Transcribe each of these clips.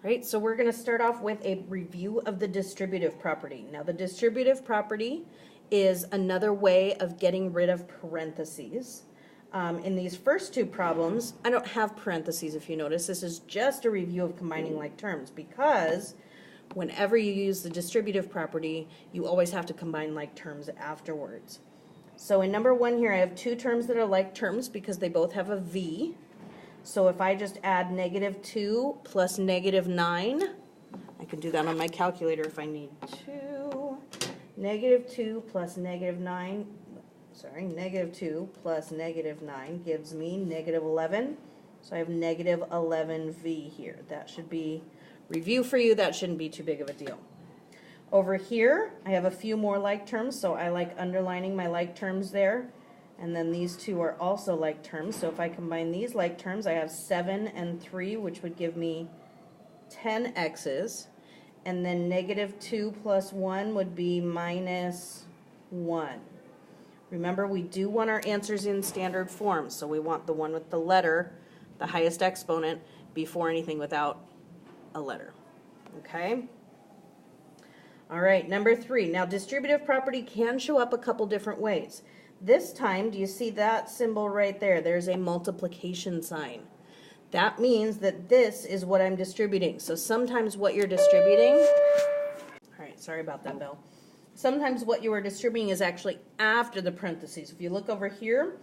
Right, so we're going to start off with a review of the distributive property. Now, the distributive property is another way of getting rid of parentheses. In these first two problems, I don't have parentheses, if you notice. This is just a review of combining like terms, because whenever you use the distributive property, you always have to combine like terms afterwards. So in number 1 here, I have two terms that are like terms because they both have a v. So if I just add -2 plus -9, I can do that on my calculator if I need to. -2 plus -9, -2 plus -9 gives me -11. So I have -11v here. That should be review for you. That shouldn't be too big of a deal. Over here, I have a few more like terms, so I like underlining my like terms there. And then these two are also like terms. So if I combine these like terms, I have 7 and 3, which would give me 10 x's. And then -2 plus 1 would be -1. Remember, we do want our answers in standard form. So we want the one with the letter, the highest exponent, before anything without a letter. Okay? All right, number 3. Now, distributive property can show up a couple different ways. This time, do you see that symbol right there? There's a multiplication sign. That means that this is what I'm distributing. So sometimes what you're distributing, all right, sorry about that, Belle. Sometimes what you are distributing is actually after the parentheses. If you look over here,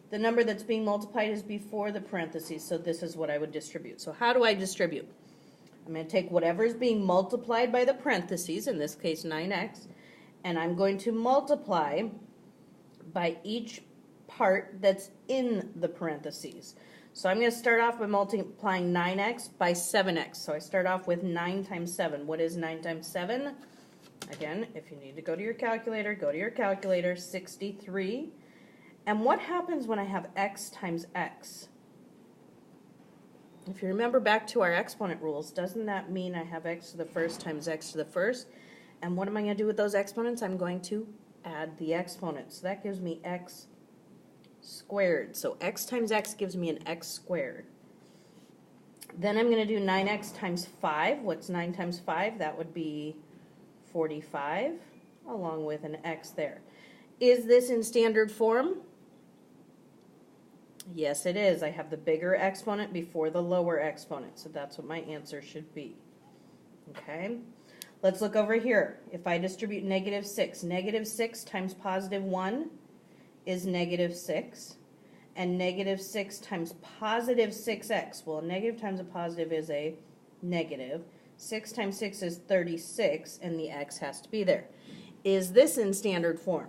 the number that's being multiplied is before the parentheses. So this is what I would distribute. So how do I distribute? I'm going to take whatever is being multiplied by the parentheses, in this case 9x, and I'm going to multiply by each part that's in the parentheses. So I'm going to start off by multiplying 9x by 7x. So I start off with 9 times 7. What is 9 times 7? Again, if you need to go to your calculator, go to your calculator, 63. And what happens when I have x times x? If you remember back to our exponent rules, doesn't that mean I have x to the first times x to the first? And what am I going to do with those exponents? I'm going to add the exponents. So that gives me x squared. So x times x gives me an x squared. Then I'm going to do 9x times 5. What's 9 times 5? That would be 45, along with an x there. Is this in standard form? Yes, it is. I have the bigger exponent before the lower exponent, so that's what my answer should be. Okay? Let's look over here. If I distribute -6, -6 times +1 is -6, and -6 times +6x, well, a negative times a positive is a negative. 6 times 6 is 36, and the x has to be there. Is this in standard form?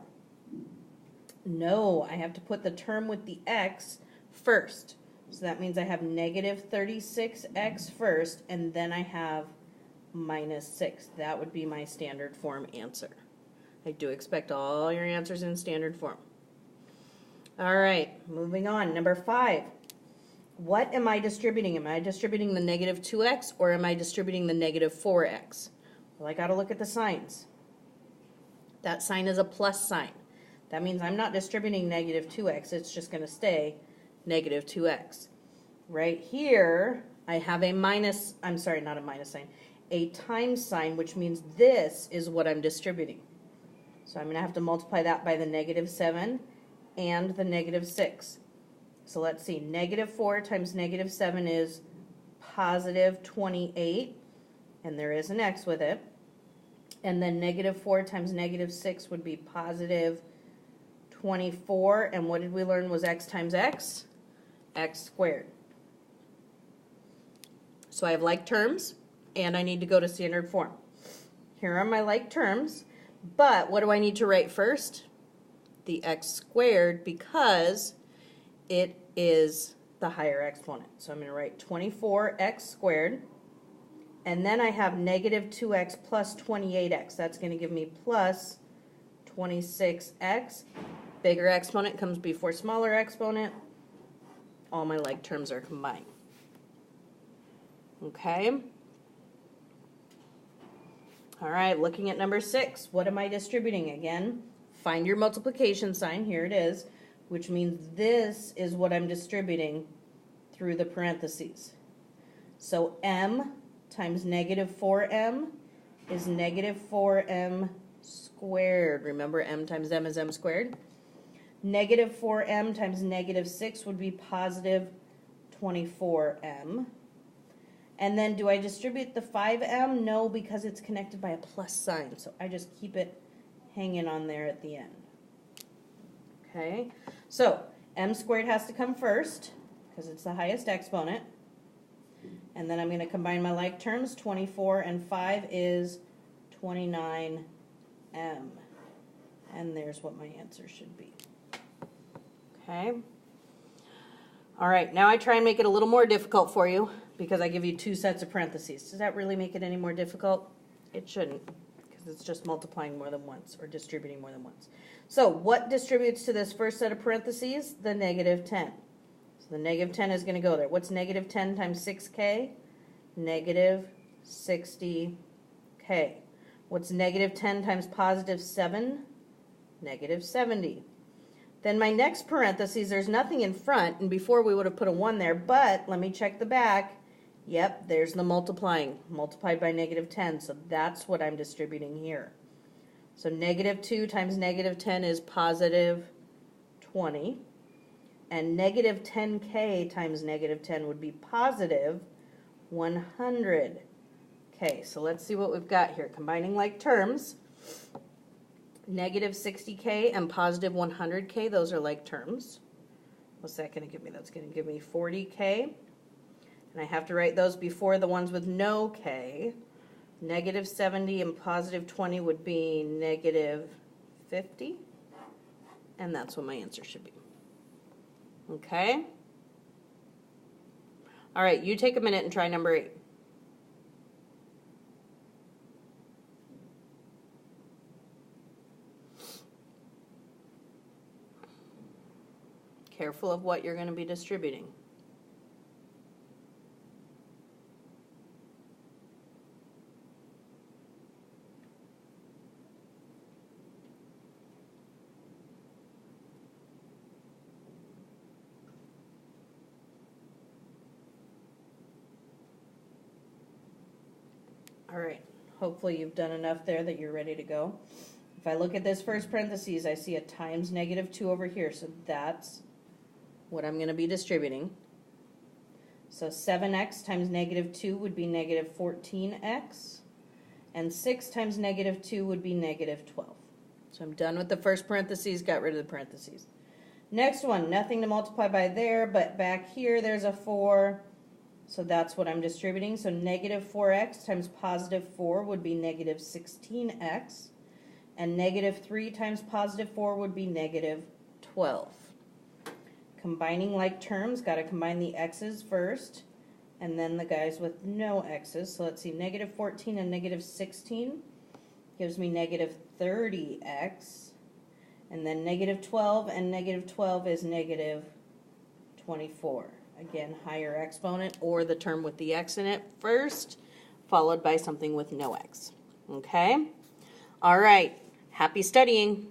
No, I have to put the term with the x first. So that means I have -36x first, and then I have -6. That would be my standard form answer. I do expect all your answers in standard form. All right, moving on. Number 5. What am I distributing? Am I distributing the -2x or am I distributing the -4x? Well, I got to look at the signs. That sign is a plus sign. That means I'm not distributing -2x. It's just going to stay -2x. Right here, I have a minus, I'm sorry, not a minus sign, a times sign, which means this is what I'm distributing. So I'm going to have to multiply that by the -7 and the -6. So let's see, -4 times -7 is +28, and there is an x with it. And then -4 times -6 would be +24, and what did we learn was x times x? X squared. So I have like terms, and I need to go to standard form. Here are my like terms, but what do I need to write first? The x squared, because it is the higher exponent. So I'm going to write 24x squared, and then I have -2x plus 28x. That's going to give me plus 26x. Bigger exponent comes before smaller exponent. All my like terms are combined. Okay? All right, looking at number 6. What am I distributing? Again, find your multiplication sign. Here it is, which means this is what I'm distributing through the parentheses. So m times negative 4m is negative 4m squared. Remember, m times m is m squared. Negative 4m times negative 6 would be positive 24m. And then do I distribute the 5m? No, because it's connected by a plus sign. So I just keep it hanging on there at the end. Okay, so m squared has to come first because it's the highest exponent. And then I'm going to combine my like terms. 24 and 5 is 29m. And there's what my answer should be. Okay. All right, now I try and make it a little more difficult for you because I give you two sets of parentheses. Does that really make it any more difficult? It shouldn't, because it's just multiplying more than once or distributing more than once. So what distributes to this first set of parentheses? The negative 10. So the negative 10 is going to go there. What's negative 10 times 6k? Negative 60k. What's negative 10 times positive 7? Negative 70. Then my next parentheses, there's nothing in front, and before we would have put a 1 there, but let me check the back. Yep, there's the multiplying, multiplied by negative 10, so that's what I'm distributing here. So negative 2 times negative 10 is positive 20, and negative 10k times negative 10 would be positive 100. Okay, so let's see what we've got here. Combining like terms. Negative 60k and positive 100k, those are like terms. What's that going to give me? That's going to give me 40k. And I have to write those before the ones with no k. Negative 70 and positive 20 would be negative 50. And that's what my answer should be. Okay? All right, you take a minute and try number 8. Careful of what you're going to be distributing. All right, hopefully you've done enough there that you're ready to go. If I look at this first parentheses, I see a times negative 2 over here, so that's what I'm going to be distributing. So 7x times negative 2 would be negative 14x, and 6 times negative 2 would be negative 12. So I'm done with the first parentheses, got rid of the parentheses. Next one, nothing to multiply by there, but back here there's a 4, so that's what I'm distributing. So negative 4x times positive 4 would be negative 16x, and negative 3 times positive 4 would be negative 12. Combining like terms, got to combine the x's first, and then the guys with no x's. So let's see, negative 14 and negative 16 gives me negative 30x, and then negative 12 and negative 12 is negative 24. Again, higher exponent or the term with the x in it first, followed by something with no x. Okay? All right. Happy studying.